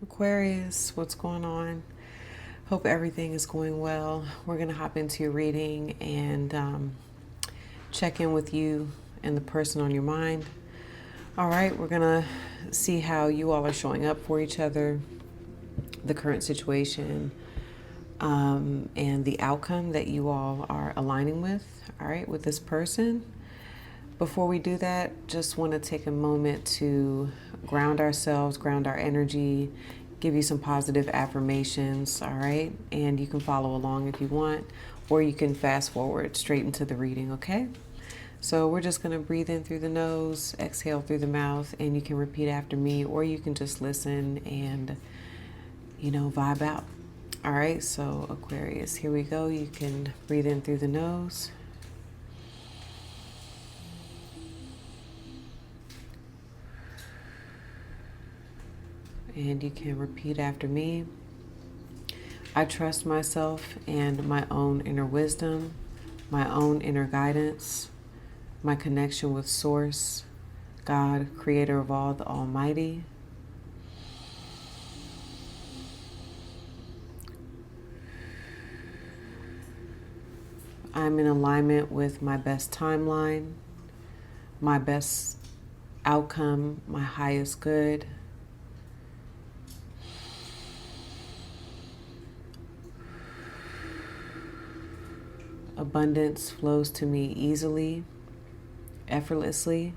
Aquarius, what's going on? Hope everything is going well. We're going to hop into your reading and check in with you and the person on your mind. All right, we're going to see how you all are showing up for each other, the current situation, and the outcome that you all are aligning with, all right, with this person. Before we do that, just want to take a moment to ground ourselves, ground our energy, give you some positive affirmations, all right? And you can follow along if you want, or you can fast forward straight into the reading, okay? So we're just going to breathe in through the nose, exhale through the mouth, and you can repeat after me, or you can just listen and, vibe out. All right, so Aquarius, here we go. You can breathe in through the nose. And you can repeat after me. I trust myself and my own inner wisdom, my own inner guidance, my connection with Source, God, Creator of all, the Almighty. I'm in alignment with my best timeline, my best outcome, my highest good. Abundance flows to me easily, effortlessly.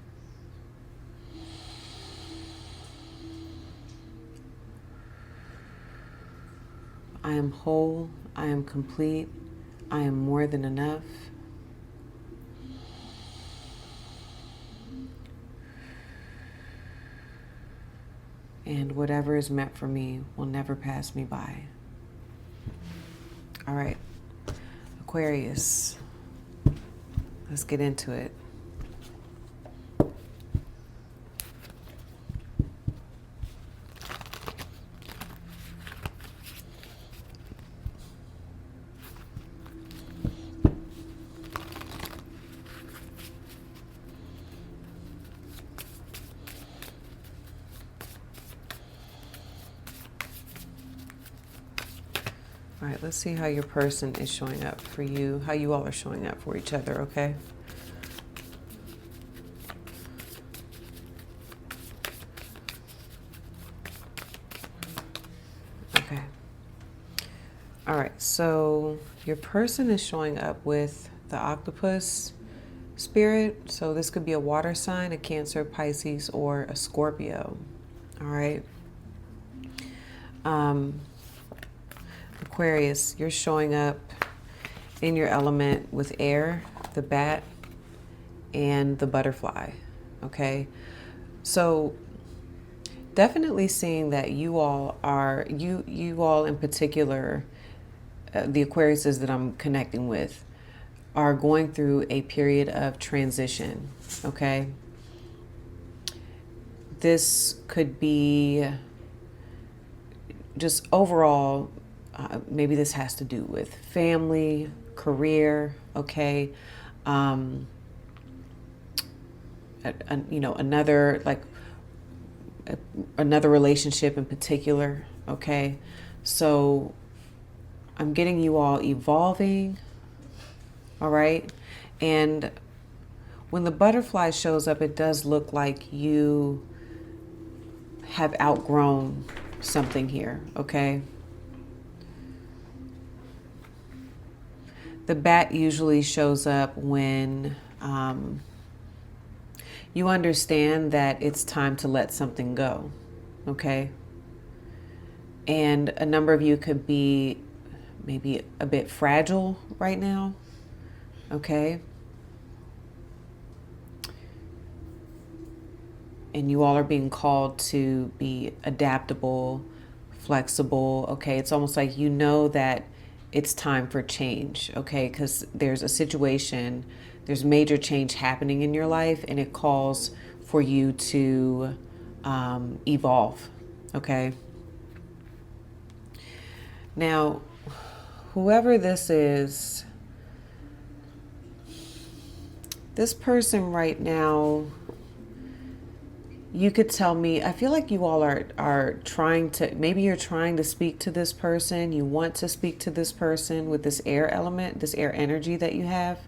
I am whole, I am complete, I am more than enough. And whatever is meant for me will never pass me by. All right, Aquarius, let's get into it. All right, let's see how your person is showing up for you, how you all are showing up for each other, okay? Okay. All right, so your person is showing up with the octopus spirit. So this could be a water sign, a Cancer, Pisces, or a Scorpio. All right. Aquarius, you're showing up in your element with air, the bat, and the butterfly. Okay. So definitely seeing that you all are, you all in particular, the Aquariuses that I'm connecting with, are going through a period of transition, okay? This could be just overall, maybe this has to do with family, career, okay? Another, like, another relationship in particular, okay? So I'm getting you all evolving, all right? And when the butterfly shows up, it does look like you have outgrown something here, okay? The bat usually shows up when you understand that it's time to let something go, okay? And a number of you could be maybe a bit fragile right now, okay? And you all are being called to be adaptable, flexible, okay? It's almost like you know that it's time for change, okay? Because there's a situation, there's major change happening in your life, and it calls for you to evolve, okay? Now, whoever this is, this person right now you could tell me, I feel like you all are trying to, maybe you're trying to speak to this person. You want to speak to this person with this air element, this air energy that you have,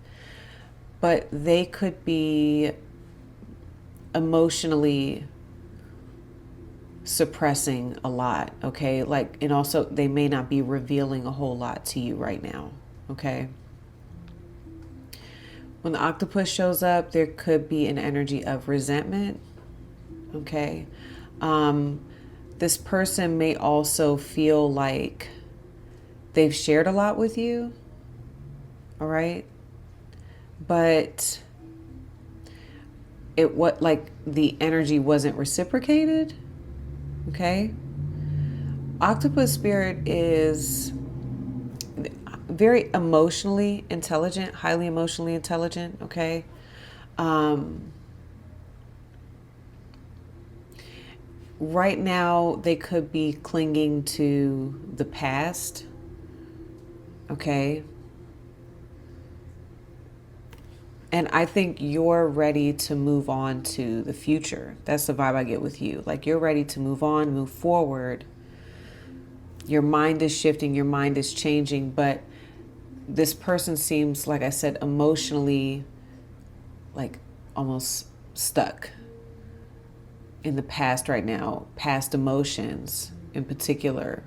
but they could be emotionally suppressing a lot, okay? Like, and also they may not be revealing a whole lot to you right now, okay? When the octopus shows up, there could be an energy of resentment, okay? This person may also feel like they've shared a lot with you, all right? But like the energy wasn't reciprocated, okay? Octopus spirit is very emotionally intelligent, highly emotionally intelligent, okay? Right now, they could be clinging to the past, okay? And I think you're ready to move on to the future. That's the vibe I get with you. Like, you're ready to move on, move forward. Your mind is shifting, your mind is changing, but this person seems, like I said, emotionally, like, almost stuck in the past right now, past emotions in particular.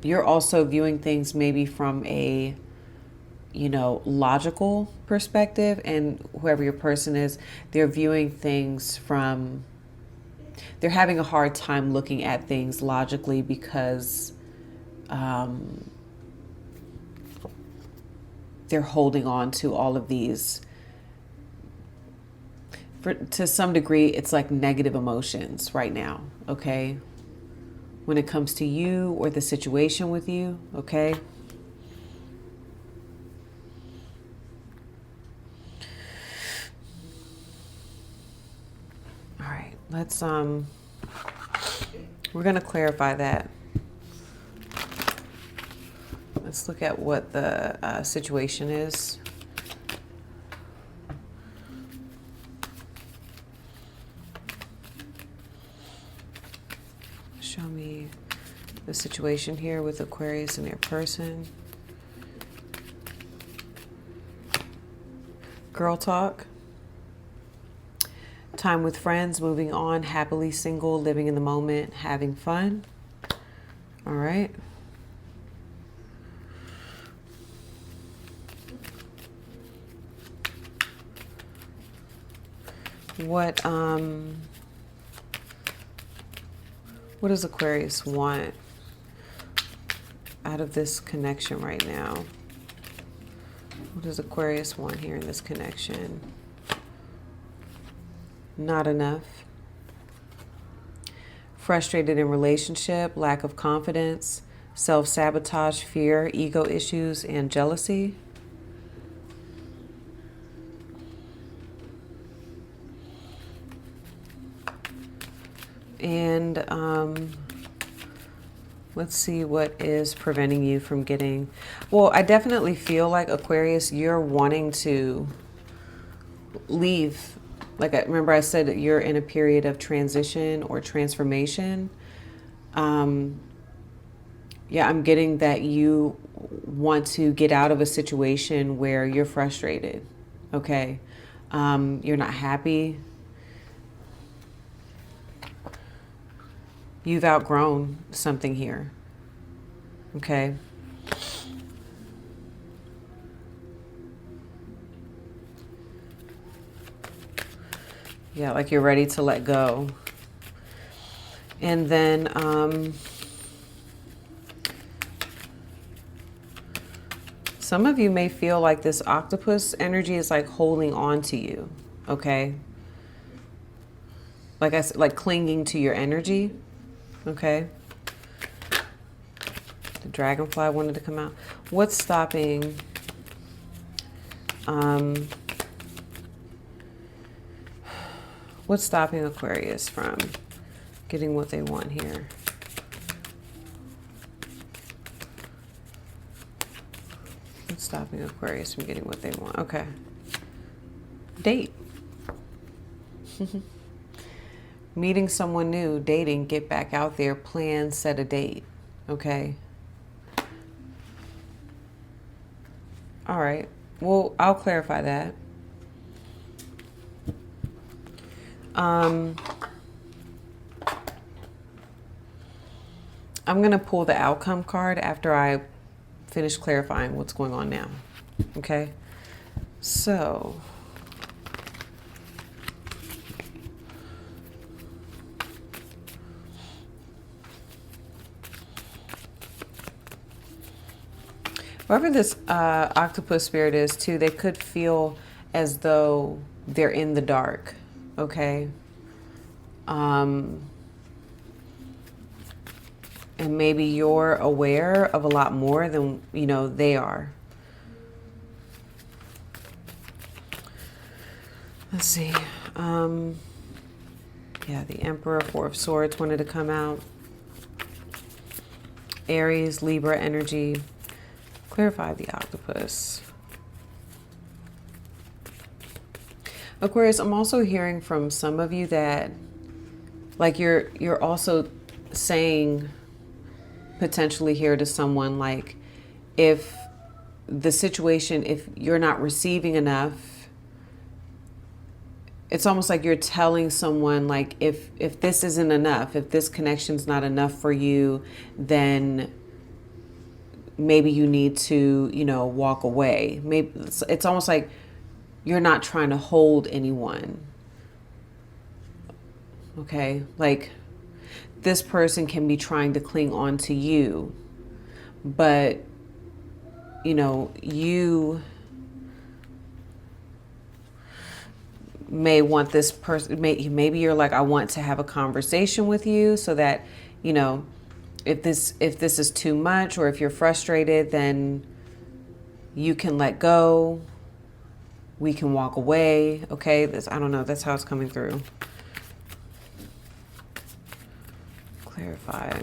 You're also viewing things maybe from a, logical perspective, and whoever your person is, they're viewing things from, they're having a hard time looking at things logically because they're holding on to all of these. To some degree, it's like negative emotions right now, okay? When it comes to you or the situation with you, okay? All right, let's, we're going to clarify that. Let's look at what the situation is. Show me the situation here with Aquarius and their person. Girl talk. Time with friends, moving on, happily single, living in the moment, having fun. All right. What does Aquarius want out of this connection right now? What does Aquarius want here in this connection? Not enough. Frustrated in relationship, lack of confidence, self-sabotage, fear, ego issues, and jealousy. And let's see what is preventing you from getting... Well, I definitely feel like, Aquarius, you're wanting to leave. Like, remember I said that you're in a period of transition or transformation. Yeah, I'm getting that you want to get out of a situation where you're frustrated, okay? You're not happy. You've outgrown something here, okay? Yeah, like you're ready to let go. And then some of you may feel like this octopus energy is like holding on to you, okay? Like I said, like clinging to your energy, okay? The dragonfly wanted to come out. What's stopping what's stopping Aquarius from getting what they want here? What's stopping Aquarius from getting what they want? Okay. Date. Meeting someone new, dating, get back out there, plan, set a date. Okay. All right. Well, I'll clarify that. I'm going to pull the outcome card after I finish clarifying what's going on now. Okay. So, whoever this octopus spirit is too, they could feel as though they're in the dark. Okay. And maybe you're aware of a lot more than, they are. Let's see. Yeah, the Emperor, Four of Swords wanted to come out. Aries, Libra energy. Clarify the octopus. Aquarius, I'm also hearing from some of you that, like, you're also saying potentially here to someone, like, if the situation, if you're not receiving enough, it's almost like you're telling someone, like, if this isn't enough, if this connection's not enough for you, then maybe you need to, walk away. Maybe it's almost like you're not trying to hold anyone. Okay? Like, this person can be trying to cling on to you, but, you may want this person, maybe you're like, I want to have a conversation with you so that, if this is too much, or if you're frustrated, then you can let go. We can walk away. Okay. I don't know. That's how it's coming through. Clarify.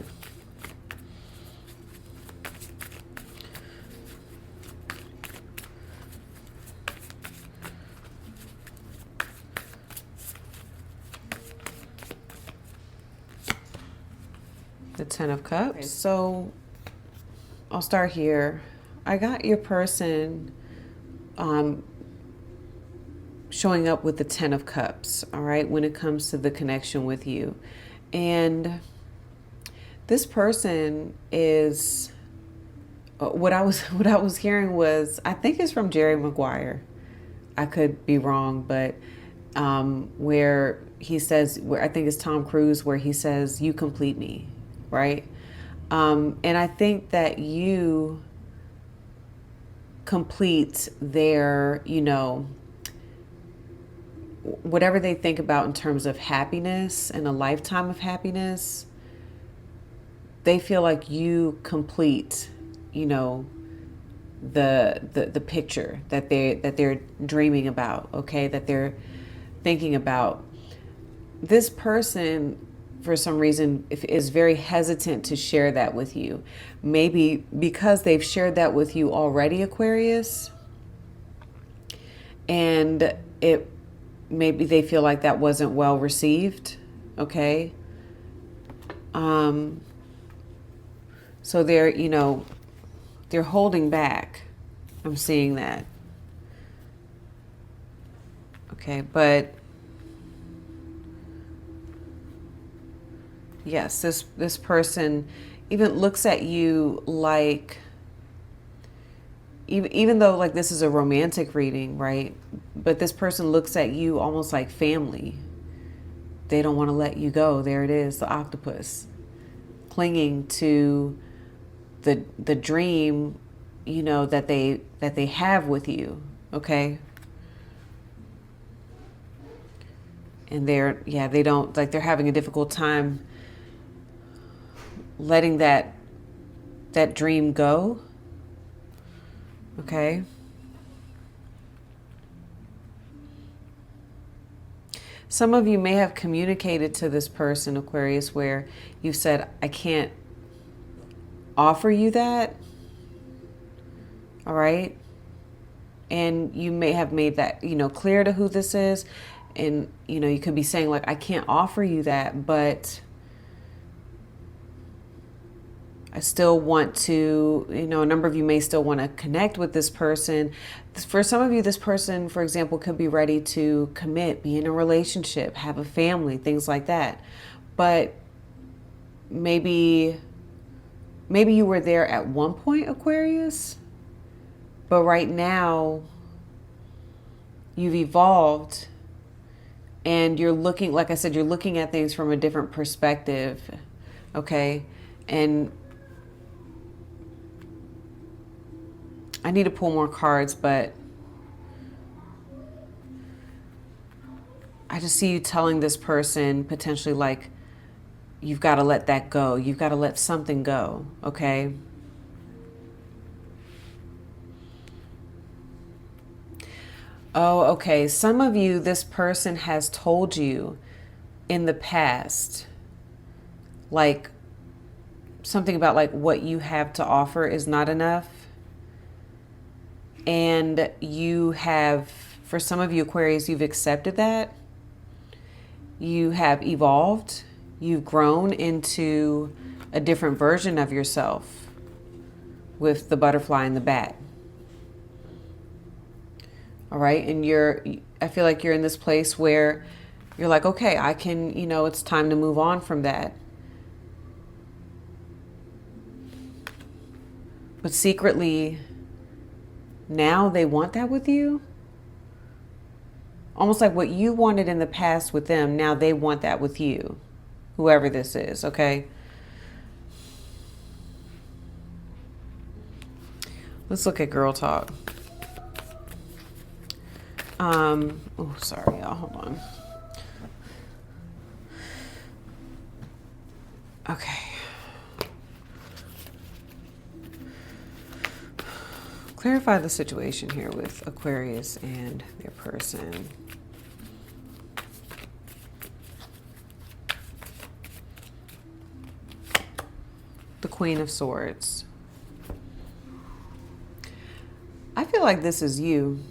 The Ten of Cups. Okay. So I'll start here. I got your person showing up with the Ten of Cups, all right, when it comes to the connection with you. And this person is, what I was hearing was, I think it's from Jerry Maguire. I could be wrong, but where he says, where I think it's Tom Cruise, where he says, "You complete me," right? And I think that you complete their, whatever they think about in terms of happiness and a lifetime of happiness. They feel like you complete, the picture that they're dreaming about, okay, that they're thinking about. This person, for some reason, is very hesitant to share that with you. Maybe because they've shared that with you already, Aquarius, and maybe they feel like that wasn't well received, okay? So they're, they're holding back. I'm seeing that. Okay, but yes, this person even looks at you like, even though, like, this is a romantic reading, right? But this person looks at you almost like family. They don't want to let you go. There it is, the octopus, clinging to the dream, that they have with you, okay? And they don't, like, they're having a difficult time letting that dream go. Okay. Some of you may have communicated to this person, Aquarius, where you've said, I can't offer you that. All right. And you may have made that, clear to who this is. and, you know, you could be saying like, I can't offer you that, but I still want to, you know, a number of you may still want to connect with this person. For some of you, this person, for example, could be ready to commit, be in a relationship, have a family, things like that. But maybe you were there at one point, Aquarius, but right now you've evolved and you're looking, like I said, you're looking at things from a different perspective. Okay. And I need to pull more cards, but I just see you telling this person potentially like, you've got to let that go. You've got to let something go. Okay. Oh, okay. Some of you, this person has told you in the past, like something about like what you have to offer is not enough. And you have, for some of you Aquarius, you've accepted that. You have evolved. You've grown into a different version of yourself with the butterfly and the bat. All right. And I feel like you're in this place where you're like, okay, I can, you know, it's time to move on from that. But secretly, now they want that with you. Almost like what you wanted in the past with them, now they want that with you. Whoever this is, okay? Let's look at girl talk. Oh, sorry, y'all. Hold on. Okay. Clarify the situation here with Aquarius and their person. The Queen of Swords. I feel like this is you,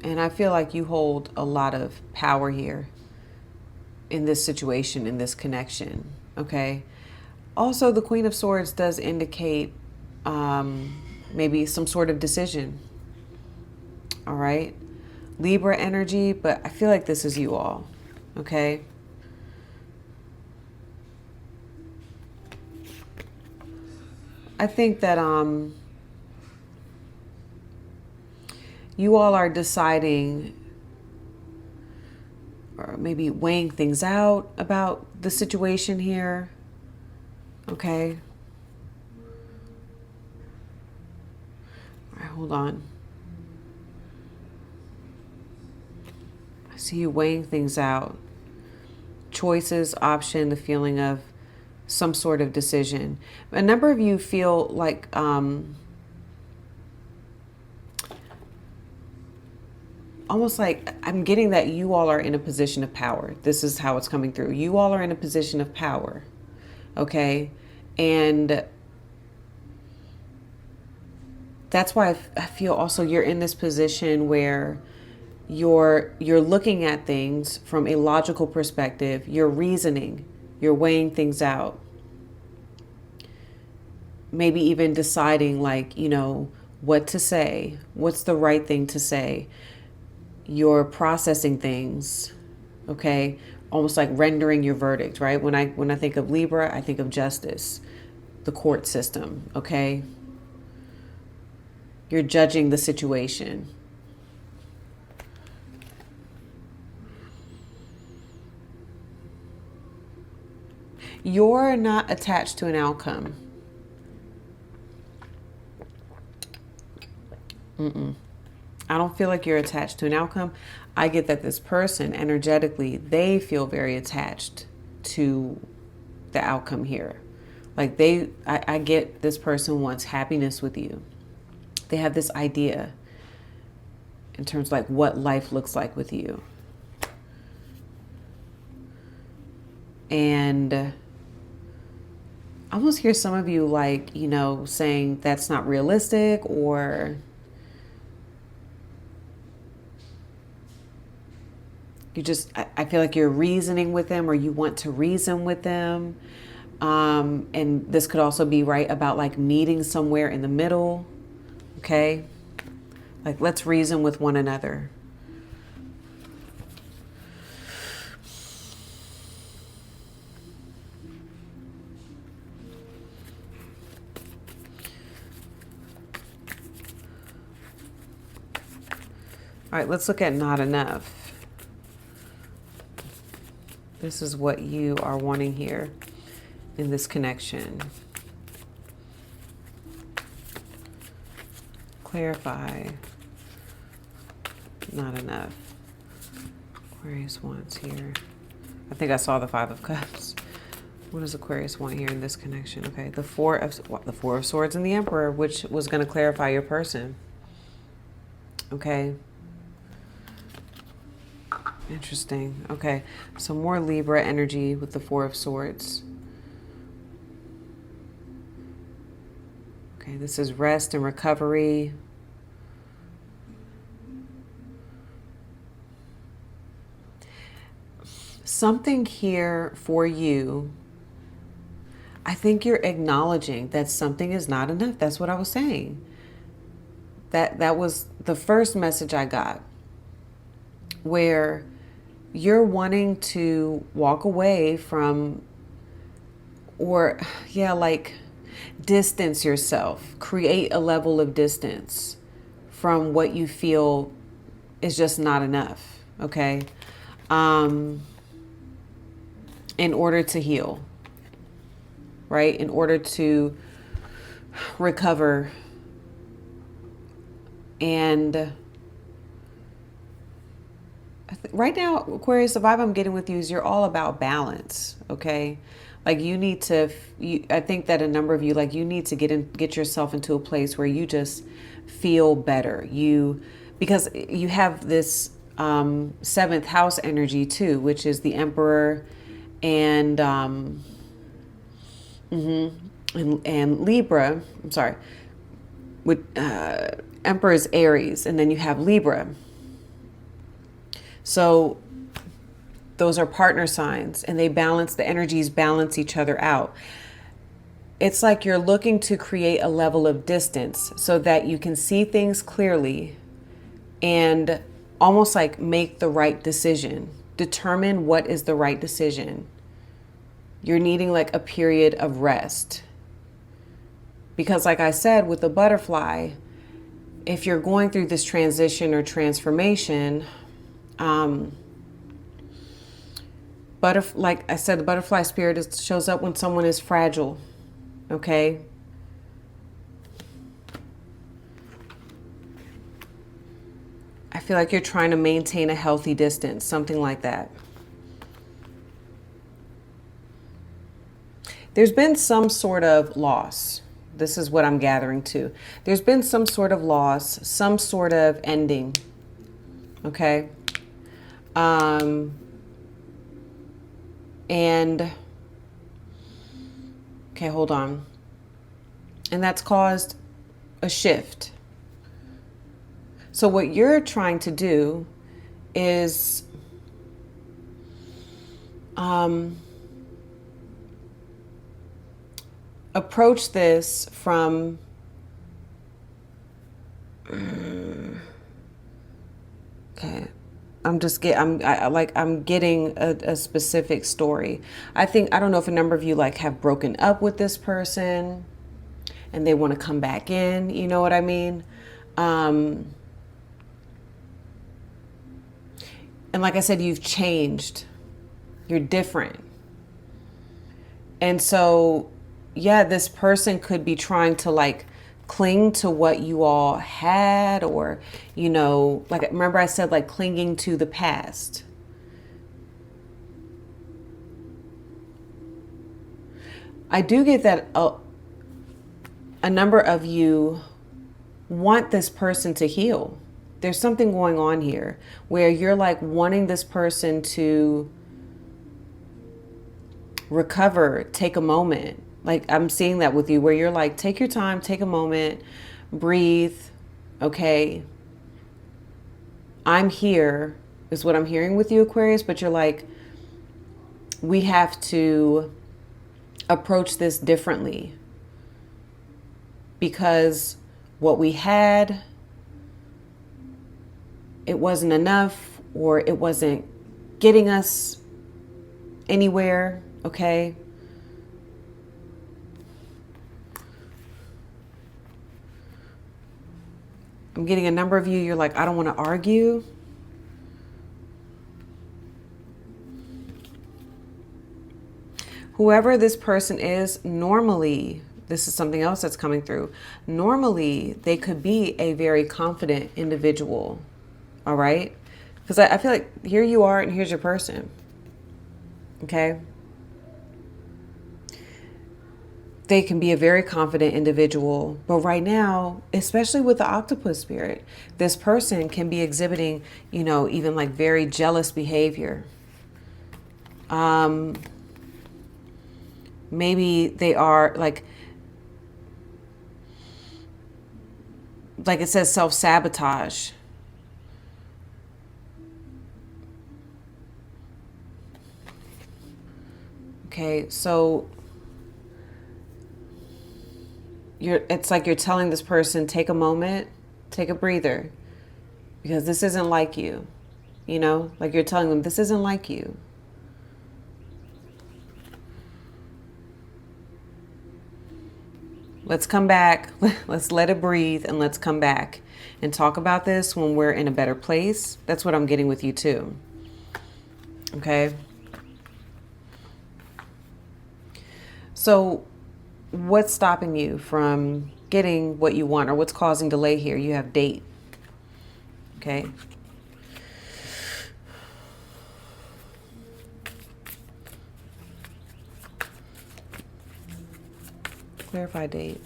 and I feel like you hold a lot of power here in this situation, in this connection, okay? Also, the Queen of Swords does indicate maybe some sort of decision, all right? Libra energy, but I feel like this is you all, okay? I think that you all are deciding or maybe weighing things out about the situation here, okay? All right, hold on. I see you weighing things out. Choices, option, the feeling of some sort of decision. A number of you feel like almost like I'm getting that you all are in a position of power. This is how it's coming through. You all are in a position of power, okay? And that's why I feel also you're in this position where you're looking at things from a logical perspective. You're reasoning. You're weighing things out. Maybe even deciding like, you know, what to say. What's the right thing to say? You're processing things, okay? Almost like rendering your verdict, right? When I think of Libra, I think of justice, the court system, okay? You're judging the situation. You're not attached to an outcome. I don't feel like you're attached to an outcome. I get that this person energetically, they feel very attached to the outcome here. Like I get this person wants happiness with you. They have this idea in terms of like what life looks like with you. And I almost hear some of you like, you know, saying that's not realistic, or I feel like you're reasoning with them, or you want to reason with them. And this could also be right about like meeting somewhere in the middle. Okay. Like, let's reason with one another. All right, let's look at not enough. This is what you are wanting here in this connection. Clarify. Not enough. Aquarius wants here. I think I saw the Five of Cups. What does Aquarius want here in this connection? Okay, the Four of Swords and the Emperor, which was going to clarify your person. Okay. Interesting. Okay, so more Libra energy with the Four of Swords. Okay, this is rest and recovery. Something here for you. I think you're acknowledging that something is not enough. That's what I was saying. That was the first message I got, where you're wanting to walk away from, or like distance yourself, create a level of distance from what you feel is just not enough. Okay. In order to heal, right? In order to recover. And right now, Aquarius, the vibe I'm getting with you is you're all about balance, okay? Like, you need to, I think that a number of you, like, you need to get yourself into a place where you just feel better. Because you have this seventh house energy too, which is the Emperor and Libra. I'm sorry, with Emperor is Aries, and then you have Libra. So those are partner signs, and they balance, the energies balance each other out. It's like you're looking to create a level of distance so that you can see things clearly and almost like make the right decision. Determine what is the right decision. You're needing like a period of rest. Because like I said, with the butterfly, if you're going through this transition or transformation, like I said, the butterfly spirit shows up when someone is fragile. Okay. I feel like you're trying to maintain a healthy distance, something like that. There's been some sort of loss. This is what I'm gathering too. There's been some sort of loss, some sort of ending. Okay. Okay, hold on. And that's caused a shift. So what you're trying to do is approach this from okay. I'm getting a specific story. I don't know if a number of you like have broken up with this person and they want to come back in, you know what I mean? And like I said, you've changed. You're different. And so, yeah, this person could be trying to like cling to what you all had, or, you know, like, remember I said like clinging to the past. I do get that a number of you want this person to heal. There's something going on here where you're like wanting this person to recover, take a moment. Like, I'm seeing that with you where you're like, take your time, take a moment, breathe. Okay. I'm here. is what I'm hearing with you, Aquarius. But you're like, we have to approach this differently because what we had, it wasn't enough, or it wasn't getting us anywhere, okay? I'm getting a number of you, you're like, I don't want to argue. Whoever this person is, normally, this is something else that's coming through. Normally, they could be a very confident individual, all right? Because I feel like here you are and here's your person, okay? They can be a very confident individual, but right now, especially with the octopus spirit, this person can be exhibiting, you know, even like very jealous behavior. Maybe they are like it says self-sabotage. Okay, so it's like you're telling this person, take a moment, take a breather, because this isn't like you. You know, like you're telling them, this isn't like you. Let's come back. Let's let it breathe and let's come back and talk about this when we're in a better place. That's what I'm getting with you too. Okay. So what's stopping you from getting what you want, or what's causing delay here? You have date. Okay. Clarify date.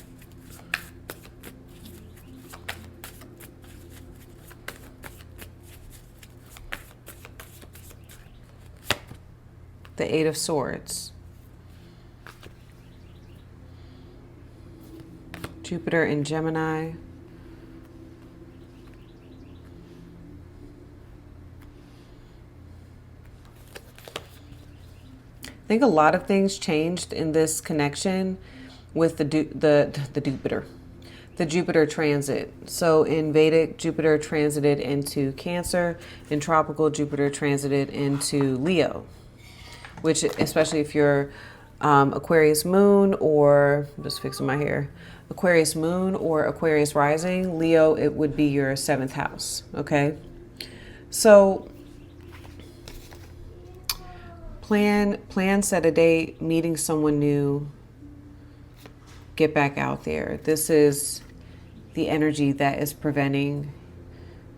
The Eight of Swords. Jupiter in Gemini. I think a lot of things changed in this connection with the Jupiter transit. So in Vedic, Jupiter transited into Cancer. In tropical, Jupiter transited into Leo, which, especially if you're Aquarius moon, or I'm just fixing my hair, Aquarius moon or Aquarius rising, Leo, it would be your 7th house. Okay. So plan, set a date, meeting someone new, get back out there. This is the energy that is preventing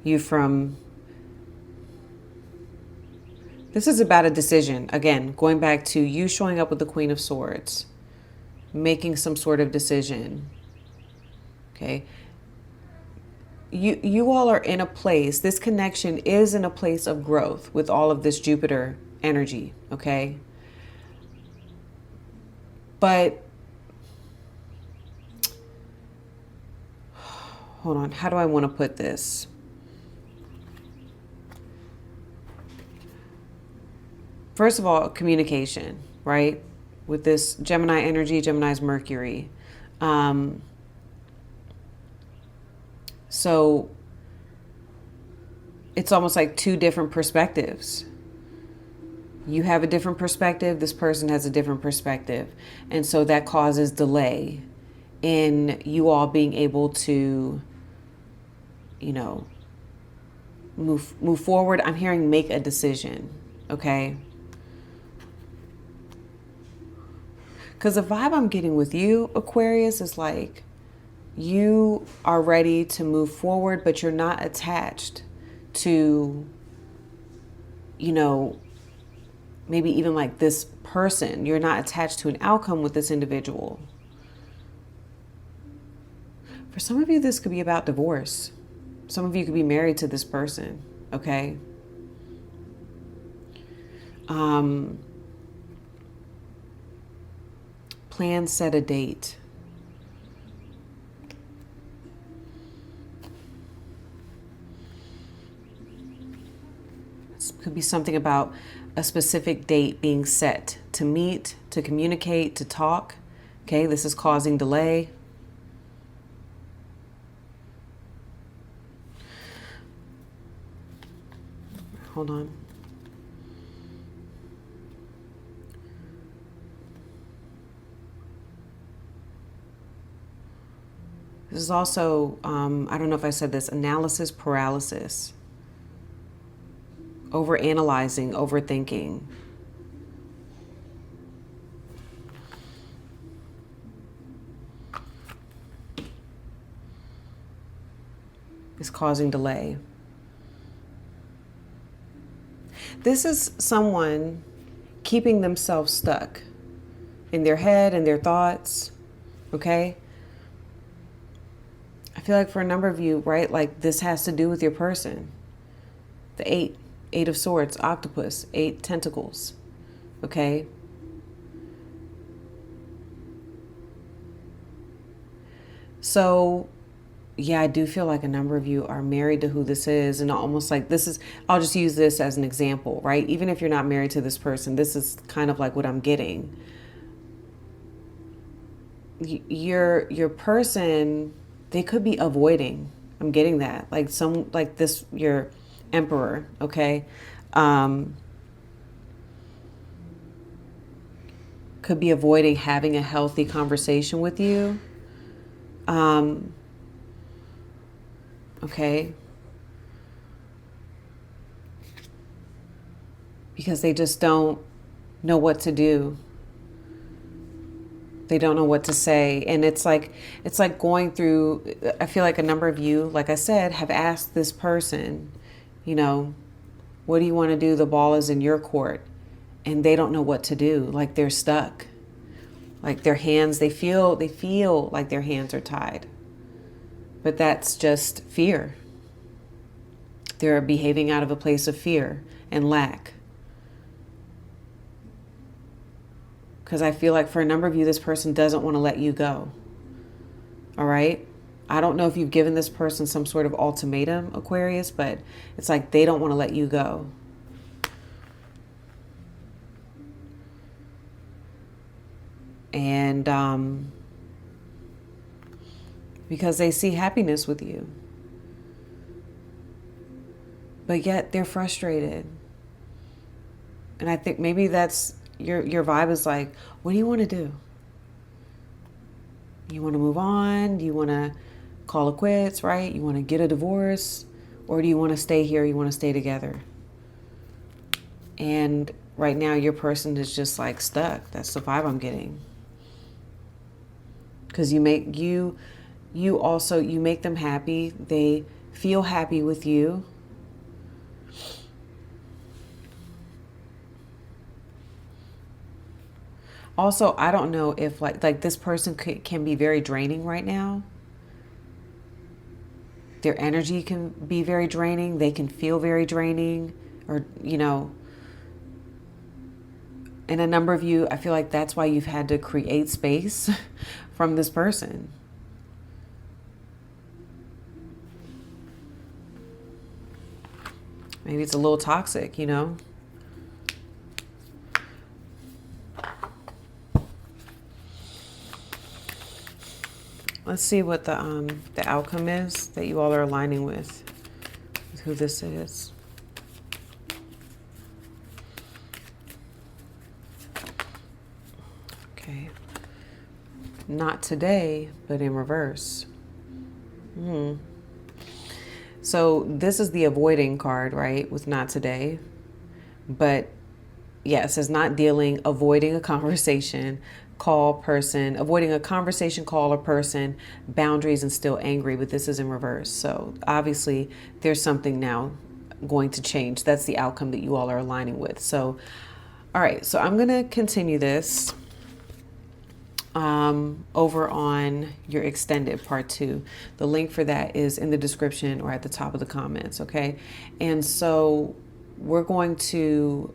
you from, this is about a decision. Again, going back to you showing up with the Queen of Swords, making some sort of decision. Okay. You all are in a place, this connection is in a place of growth with all of this Jupiter energy. Okay. But hold on, how do I want to put this? First of all, communication, right? With this Gemini energy, Gemini's Mercury. So it's almost like two different perspectives. You have a different perspective, this person has a different perspective. And so that causes delay in you all being able to, you know, move forward. I'm hearing make a decision, okay? Because the vibe I'm getting with you, Aquarius, is like you are ready to move forward, but you're not attached to, you know, maybe even like this person. You're not attached to an outcome with this individual. For some of you, this could be about divorce. Some of you could be married to this person, okay? Plan, set a date. be something about a specific date being set to meet, to communicate, to talk. Okay, this is causing delay. Hold on. This is also, I don't know if I said this, analysis paralysis. Over-analyzing, overthinking. Is causing delay. This is someone keeping themselves stuck in their head and their thoughts, okay? I feel like for a number of you, right, like this has to do with your person. The eight of swords, octopus, 8 tentacles, okay? So, yeah, I do feel like a number of you are married to who this is, and almost like this is, I'll just use this as an example, right? Even if you're not married to this person, this is kind of like what I'm getting. Your person, they could be avoiding. I'm getting that. Like this, your emperor, okay? Could be avoiding having a healthy conversation with you. Okay? Because they just don't know what to do. They don't know what to say. And it's like going through, I feel like a number of you, like I said, have asked this person, you know, what do you want to do? The ball is in your court. And they don't know what to do. Like they're stuck. Like their hands, they feel like their hands are tied. But that's just fear. They're behaving out of a place of fear and lack. Because I feel like for a number of you, this person doesn't want to let you go. All right? I don't know if you've given this person some sort of ultimatum, Aquarius, but it's like they don't want to let you go. And because they see happiness with you. But yet they're frustrated. And I think maybe that's your vibe is like, what do you want to do? You want to move on? Do you want to call it quits, right? You want to get a divorce? Or do you want to stay here? You want to stay together? And right now your person is just like stuck. That's the vibe I'm getting. Because you make them happy. They feel happy with you. Also, I don't know if like this person can be very draining right now. Their energy can be very draining. They can feel very draining, or, you know, and a number of you, I feel like that's why you've had to create space from this person. Maybe it's a little toxic, you know? Let's see what the outcome is that you all are aligning with who this is. Okay. Not today, but in reverse. So this is the avoiding card, right? With not today. But yeah, it says not dealing, avoiding a conversation, call person, avoiding a conversation, call a person, boundaries, and still angry. But this is in reverse. So obviously there's something now going to change. That's the outcome that you all are aligning with. So, all right. So I'm going to continue this over on your extended part 2. The link for that is in the description or at the top of the comments. Okay. And so we're going to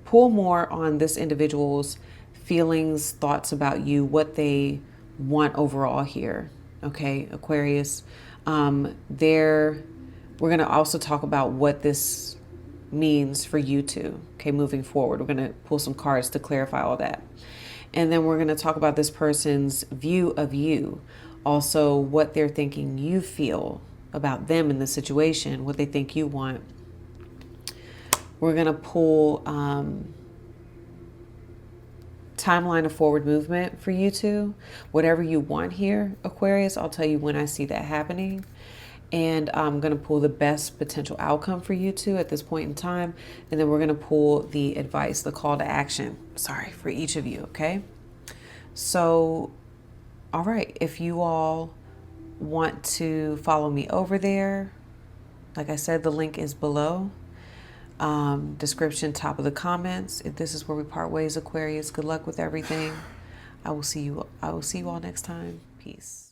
pull more on this individual's feelings, thoughts about you, what they want overall here. Okay, Aquarius. We're going to also talk about what this means for you two, okay, moving forward. We're going to pull some cards to clarify all that. And then we're going to talk about this person's view of you, also what they're thinking you feel about them in the situation, what they think you want. We're going to pull timeline of forward movement for you two. Whatever you want here, Aquarius, I'll tell you when I see that happening. And I'm going to pull the best potential outcome for you two at this point in time. And then we're going to pull the advice, the call to action, for each of you, okay? So, all right, if you all want to follow me over there, like I said, the link is below. Description, top of the comments. If this is where we part ways, Aquarius, good luck with everything. I will see you all next time. Peace.